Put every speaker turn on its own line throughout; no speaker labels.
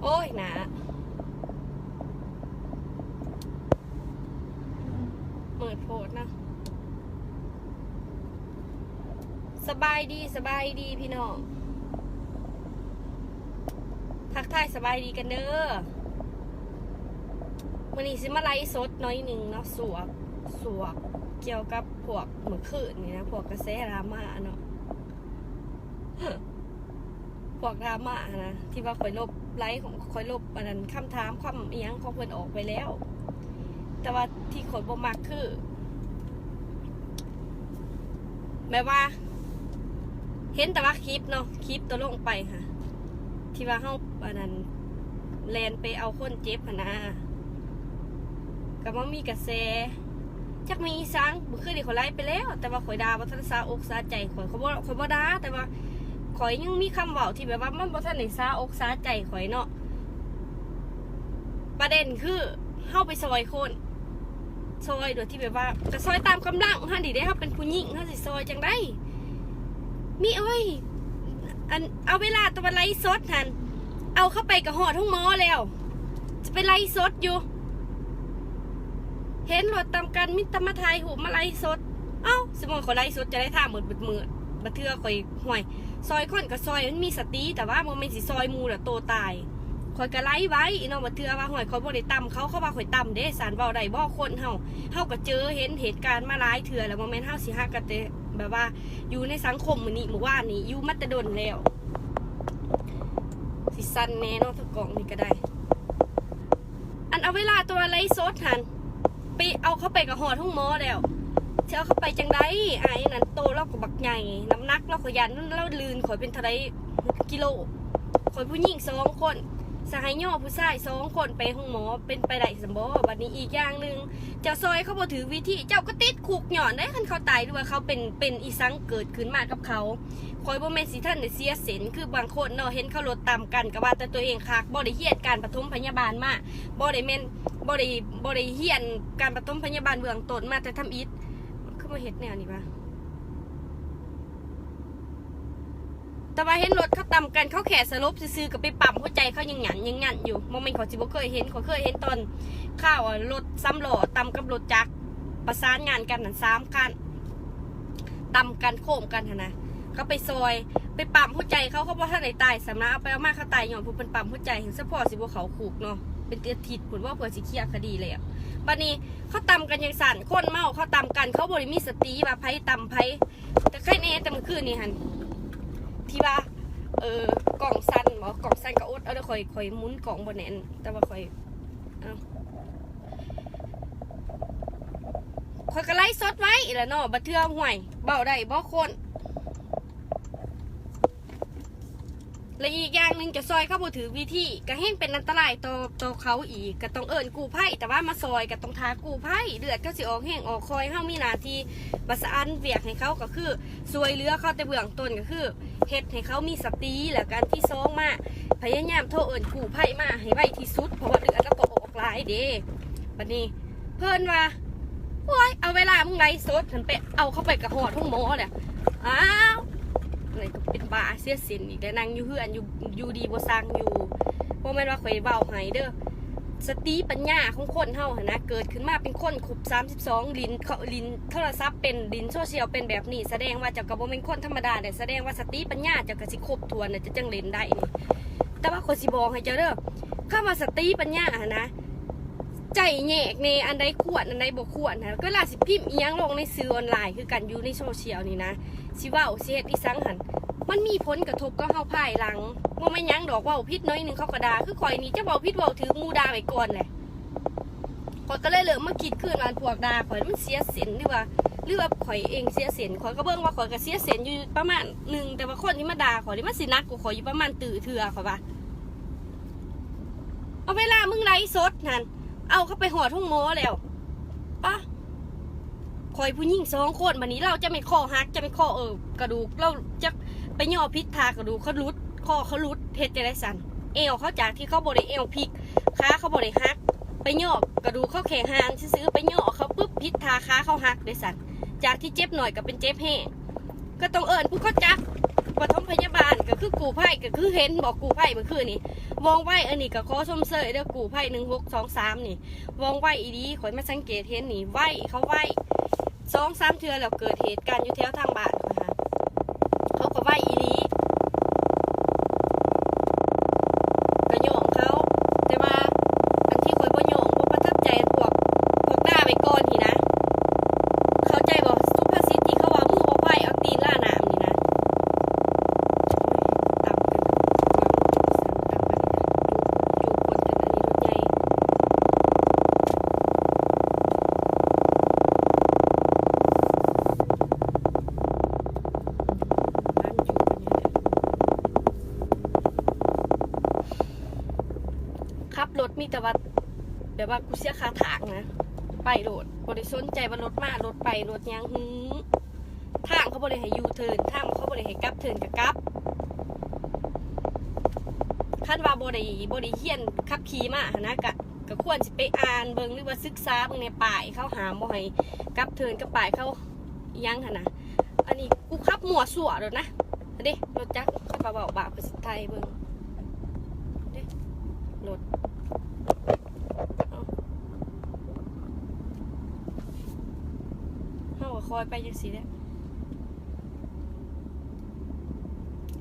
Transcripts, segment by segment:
โอ้ยหนาเปิดโพดนะสบายดีพี่น้องทักทายสบายดีกันเด้อวันนี้สิมาไลฟ์สดน้อยหนึ่งเนาะสวกเกี่ยวกับพวกเมื่อคืนนี่นะพวกกระแสดราม่าเนาะพวกดราม่านะที่ว่าคอยลบไลฟ์ของคอยลบอันนั้นคำถามความเอียงของเพื่อนออกไปแล้วแต่ว่าที่คอยบ่มักคือแบบว่าเห็นแต่ว่าคลิปเนาะคลิปตัวลงไปค่ะที่ว่าเฮาอันนั้นแลนไปเอาคนเจ็บพนะกับว่ามีกระแสจักมีอีสังบุคือเดี๋ยวข่อยไล่ไปแล้วแต่ว่าข่อยด่าบ่ทันซาอกซาใจข่อยบ่ด่าแต่ว่าข่อยยังมีคำเว้าที่แบบว่ามันบ่ทันได้ซาอกซาใจข่อยเนาะประเด็นคือเฮาไปซอยคนซอยโดยที่แบบว่าจะซอยตามกำลังเฮาดิได้เฮาเป็นผู้หญิงเฮาสิซอยจังได๋มีเอ้ยอันเอาเวลาตะวันไล่สดหันเอาเข้าไปกับหอทุ่งมอแล้วจะไปไล่สดอยู่เห็นรถตามกันมิตรมาไทยหูมาไล่สดเอ้าสมมติเขาไล่สดจะได้ท่าเหมือนมืดบัดเทือคอยห่วยซอยคนกับซอยมันมีสติแต่ว่ามันไม่สิซอยมูละโตตายคอยกะไล่ไว้เนาะบัดเทือว่าห่วยคอยบ่ได้ตำเขาว่าคอยตำเด้สารเบาได้บ่คนเฮาก็เจอเห็นเหตุการณ์มาหลายเทือแล้วโมเมนต์เฮาสิฮักกันเตแบบว่าอยู่ในสังคมมื้อนี้เมื่อวานนี้อยู่มัตตดนแล้วสิสั้นแน่เนาะทุกกล่องนี่ก็ได้อันเอาเวลาตัวไล่สดหันไปเอาเข้าไปกับหอทุ่งมอแล้วเชื่อเข้าไปจังไดไอ้นั่นโตเราก็บักใหญ่น้ำหนักเราขยันเราลืนข่อยเป็นเท่าไรกิโลข่อยผู้หญิง2 คนสหายย่อผู้ชาย2 คนไปห้องหมอเป็นไปได้สมบูรณ์วันนี้อีกอย่างหนึ่งเจ้าซอยเขาบอกถือวิธีเจ้าก็ติดคุกหย่อนได้คันเขาตายด้วยเขาเป็นอีสังเกิดขึ้นมากับเขาคอยบ่แม่นสิท่านได้เสียเส้นคือบางคนเนาะเห็นเขาลดต่ำกันก็ว่าแต่ตัวเองคักบ่ได้เฮียนการปฐมพยาบาลมาบ่ได้เฮียนการปฐมพยาบาลเบื้องต้นมาแต่ทำอิฐคือมาเฮ็ดแนวนี้ป่ะแต่ว่าเห็นรถเขาต่ำกันเขาแข่สลบซื้อๆกับไปปั๊มหัวใจเขายังหยันอยู่โมเมนต์เขาจิบ่เคยเห็นเขาเคยเห็นตอนข้าวรถซ้ำหล่อต่ำกับรถจักรประสานงานกันนั่น3 คันต่ำกันโค้งกันนะก็ไปซอยไปปั๊มหัวใจเขาบอกถ้าไหนตายสำนักเอาไปเอามาเขาตายย้อนผู้เป็นปั๊มหัวใจเห็นสะพอสิบ่เขาขู่เนาะเป็นเตือนทิดผลว่าเผื่อสิเคลียร์คดีเลยอ่ะบัดนี้เขาต่ำกันยังสั่นคนเมาเขาต่ำกันเขาบริมีสติว่าไพ่ต่ำไพ่แต่แค่นี้แต่เมื่อคืนนี่ฮันที่ว่ากล่องสั้นบอกกล่องสั้นก็อดเอาเดี๋ยวคอยมุนกล่องบนแน่นแต่ว่าคอยก็ไล่ซดไว้แล้วเนาะบัดเทื่อห่วยเบาได้บ่คนและอีกอย่างหนึ่งจะซอยเขาบ่ถือวิธีก็แห้งเป็นอันตรายต่อเขาอีกก็ต้องเอิ้นกู้ภัยแต่ว่ามาซอยก็ต้องทากู้ภัยเลือดก็สิออกแห้งออกคอยเฮามีหน้าที่ประสานเวียกให้เขาก็คือช่วยเหลือเขาแต่เบื้องต้นก็คือเฮ็ดให้เขามีสติแล้วการที่2มาพยายามโทรเอิ้นกู้ภัยมาให้ไวที่สุดเพราะว่าเลือดแล้วก็ออกหลายเด้บัดนี้เพิ่นว่าโอ้ยเอาเวลามึงไล่สดฉันไปเอาเข้าไปกับหอทุ่งหมอเนี่ยอ้าวอะไรก็เป็นบ้าเสียสินอีกแล้วนั่งอยู่เฮือนอยู่ดีบ่สร้างอยู่เพราะแม่นว่าข่อยเว้าให้เด้อสติปัญญาของคนเฮาหั่นนะเกิดขึ้นมาเป็นคนครบ32ลิ้นโทรศัพท์เป็นลิ้นโซเชียลเป็นแบบนี้แสดงว่าเจ้าก็บ่แม่นคนธรรมดาแต่แสดงว่าสติปัญญาเจ้าก็สิครบถ้วนน่ะจะจังเล่นได้นี่แต่ว่าข่อยสิบอกให้เจ้าเด้อคำว่าสติปัญญาหั่นนะใจแยกในอันใดควรอันใดบ่ควรนะก็ล่ะสิพิมพ์อีหยังลงในสื่อออนไลน์คือกันอยู่ในโซเชียลนี่นะสิเว้าสิเฮ็ดอีสังหั่นมันมีผลกระทบก็เฮาภายหลังบ่แม่นหยังดอกเว้าผิดน้อยนึงเขาก็ด่าคือข่อยนี่จะเว้าผิดเว้าถือหมู่ด่าไว้ก่อนแหละข่อยก็เลยเริ่มมาคิดคืนว่าพวกด่าข่อยมันเสียเส้นหรือว่าข่อยเองเสียเส้นข่อยก็เบิ่งว่าข่อยก็เสียเส้นอยู่ประมาณนึงแต่ว่าคนที่มาด่าข่อยนี่มันสิหนักกว่าข่อยอยู่ประมาณตื่อเทื่อข่อยว่าเอาเวลามึงไลฟ์สดนั่นเอาเข้าไปหอทุ่งหมอแล้วปะคอยผู้หญิง2 คนวันนี้เราจะไม่คอหักจะไม่คอกระดูกเราจะไปย่อพิษทากระดูกเขารุดคอเขารุดเฮ็ดจะได้สั่นเอวเขาจากที่เขาบริเอวพลิกขาเขาบริหักไปย่อกระดูกเขาแข็งหางซื้อไปย่อเขาปุ๊บพิษทาขาเขาหักได้สั่นจากที่เจ็บหน่อยก็เป็นเจ็บแห้งก็ต้องเอิญผู้เขาจับ ปฐมพยาบาลก็คือกูไผ่ก็คือเห็นบอกกูไผ่เมื่อคืนนี่วงไว้อันนี้ก็ขอชมเสยเด้อกูไผ่1623นี่วงไว้อีดีข่อยมาสังเกตเห็นนี่ไว้เขาไว้2-3 เทื่อแล้วเกิดเหตุการณ์อยู่แถวทางบ้านข่อยค่ะเขาก็ไว้อีดีก็โยงเขาแต่ว่าอันที่ข่อยบ่โยงบ่ประทับใจพวกด่าไปก่อนนี่นะเข้าใจบ่สุภาษิตที่เขาว่ามือบ่ไผ่เอาตีนล่าน้ำนี่นะต่ำกันต่ำกันจูบคนกันอันนี้รถใหญ่ร้านจูบกันเนี่ยขับรถมีแต่ว่าแบบว่ากูเสียค่าทางนะไปโดดบริสนใจว่ารถมารถไปรถยังทางเขาบริให้ยูเทิร์นทางเขาบริให้กลับเทิร์นกับกลับขั้นว่าบริเฮียนขับขี่มาหนะก็ควรจะไปอ่านเบิ่งหรือว่าศึกษาเบิ่งในป่ายเขาหาบ่ให้กลับเทิร์นกับป่ายเขายังหนะอันนี้กูขับมั่วสั่วเลยนะเด้รถจักรขับเบาๆบาปภาษาไทยเบิ่งเด้รถคอยไปยังสิเนี่ย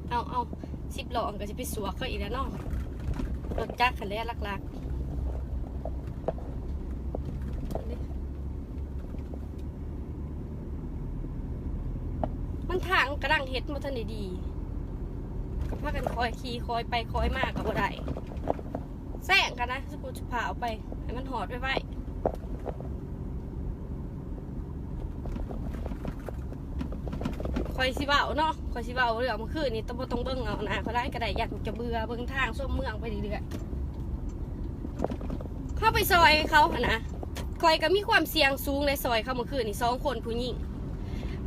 เอา10 หลอก็จะไปสวกเขาอีกแล้วเนาะรถจักรคันแรกลักมันทางกระดังเฮ็ดมาทันดีก็พากันคอยขี่คอยไปคอยมากกับบ่ได้แซงกันนะสกูจะพาเอาไปให้มันหอดไว้คอยสิเบาเนาะคอยสิเบาเรื่องเมื่อคืนนี่ต้องเบิ่งเอานะเขาได้กระไดอยากจะเบื่อเบิ่งทางส้มเมืองไปเรื่อยๆเข้าไปซอยเขานะคอยก็มีความเสี่ยงสูงในซอยเขาเมื่อคืนนี่2 คนผู้หญิง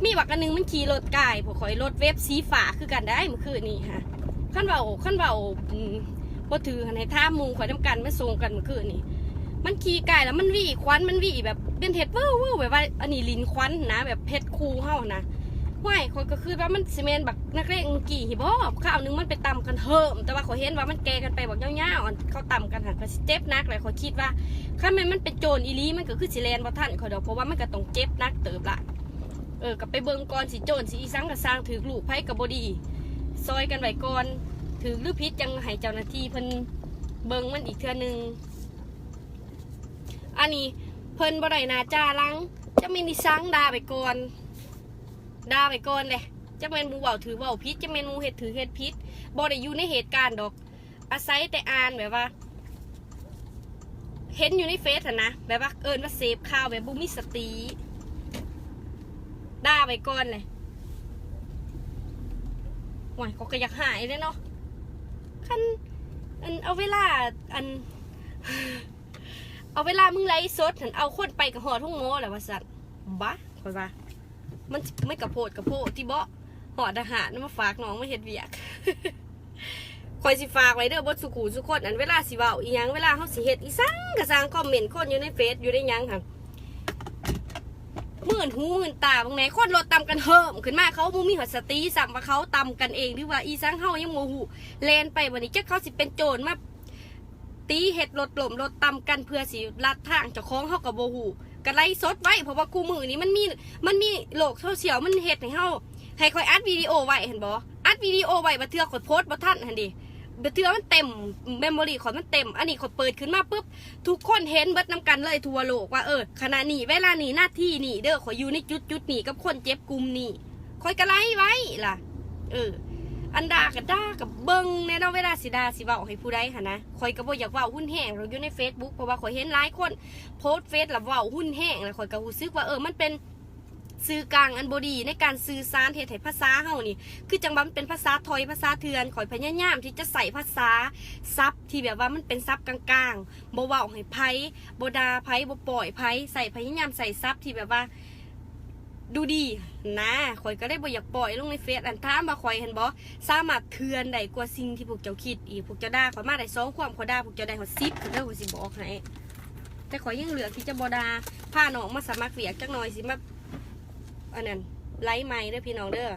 มีบักอันนึงมันขี่รถกายพวกคอยรถเวฟสีฟ้าคือกันได้เมื่อคืนนี่ฮะขั้นเบาบ่ถือในท่ามุงคอยน้ำกันไม่ทรงกันเมื่อคืนนี่มันขี่กายแล้วมันวี่ควันมันวี่แบบเป็นเห็ดวู้แบบว่าอันนี้ลิ้นควันนะแบบเพชรคูเฮานะห้วยคนก็คือว่ามันซีเมนต์แบบนักเล่นกี่หิบข้าวนึงมันไปต่ำกันเฮิมแต่ว่าเขาเห็นว่ามันแกกันไปบอกเงาๆเขาต่ำกันหันเขาเจ็บนักเลยเขาคิดว่าถ้ามันเป็นโจรอีลีมันก็คือสิแลนบ่ทันเขาเดาเพราะว่ามันก็ต้องเจ็บนักเติบละกับไปเบิ่งก่อนสิโจรสิอีสังกับสร้างถือลูกไผ่กับบดีซอยกันไว้ก่อนถือหรือพิษยังให้เจ้าหน้าที่เพิ่นเบิ่งมันอีกเทื่อนึงอันนี้เพิ่นบ่ได้นาจ้าลังจะมีนิสังด่าไปก่อนเลยจะเป็นมูเบาถือเบาพิษจะเป็นมูเห็ดถือเห็ดพิษบ่ได้อยู่ในเหตุการณ์ดอกอาศัยแต่อ่านแบบว่าเห็นอยู่ในเฟซนะแบบว่าว่าเสพข่าวแบบบุมิสติด่าไปก่อนเลยหวายก็อยากหายเลยเนาะคันเอาเวลาเอาเวลามึงไล่สดเอาคนไปกับหอทุ่งโง่แหละว่าสัตว์บ้าคอยว่ามันไม่กระโพดที่เบาะหอดอาหารมาฝากน้องมาเห็ดเวียกคอยสิฝากไว้เด้อบดสุขูสุขคนอันเวลาสิเบาอีหยังเวลาเขาสิเห็ดอีสังกระซังคอมเมนต์คนอยู่ในเฟซอยู่ได้ยังค่ะหมื่นหูหมื่นตาบางไหนคนรถตำกันเฮิมขึ้นมาเขาบุมีหัวสตีสั่งว่าเขาตำกันเองหรือว่าอีสังเฮายังโมหูเลนไปวันนี้จะเขาสิเป็นโจรมาตีเห็ดรถหล่มรถตำกันเพื่อสิลัดทางเจ้าของเขากับโมหูกระไรสดไว้เพราะว่ากูมือนี้มันมีโลกโซเชียลมันเห็ดให้เฮาให้คอยอัดวิดีโอไว้เห็นบ่อัดวิดีโอไว้บัดเทื่อคอยโพสต์บ่ทันหั่นดิบัดเทื่อมันเต็มเมมโมรี่คอยมันเต็มอันนี้คอยเปิดขึ้นมาปุ๊บทุกคนเห็นเบิดน้ำกันเลยทั่วโลกว่าขณะนี้เวลานี้หน้าที่นี่เด้อคอยอยู่ในจุดนี้กับคนเจ็บกลุ่มนี้คอยกระไรไว้ล่ะอันด่ากับเบิ้งในเวลาสิดาสิเว้าให้ผู้ใดค่ะนะคอยก็บ่อยากเว้าหุ้นแห้งเราอยู่ใน Facebook เพราะว่าคอยเห็นหลายคนโพสต์เฟซแล้วเว้าหุ้นแห้งแล้วคอยก็รู้สึกว่ามันเป็นสื่อกลางอันบดีในการสื่อสารเฮ็ดให้ภาษาเฮานี่คือจังว่ามันเป็นภาษาถอยภาษาเถื่อนคอยพยายามที่จะใส่ภาษาซับที่แบบว่ามันเป็นซับกลางๆบ่เว้าให้ไผบ่ด่าไผบ่ปล่อยไผใส่พยายามใส่ซับที่แบบว่าดูดีนะข่อยก็ได้บ่อยากปล่อยลงในเฟซอันถามว่าข่อยเห็นบ่สามารถเทือนได้กว่าสิ่งที่พวกเจ้าคิดอีกพวกเจ้าด่าข่อยมาได้2ความข่อยด่าพวกเจ้าได้ฮอด10ก็ได้ข่อยสิบอกให้แต่ข่อยยังเหลือที่จะบ่ด่าพาน้องมาสมัครเวียกจักหน่อยสิมาอันนั้นไลฟ์ใหม่เด้อพี่น้องเด้อ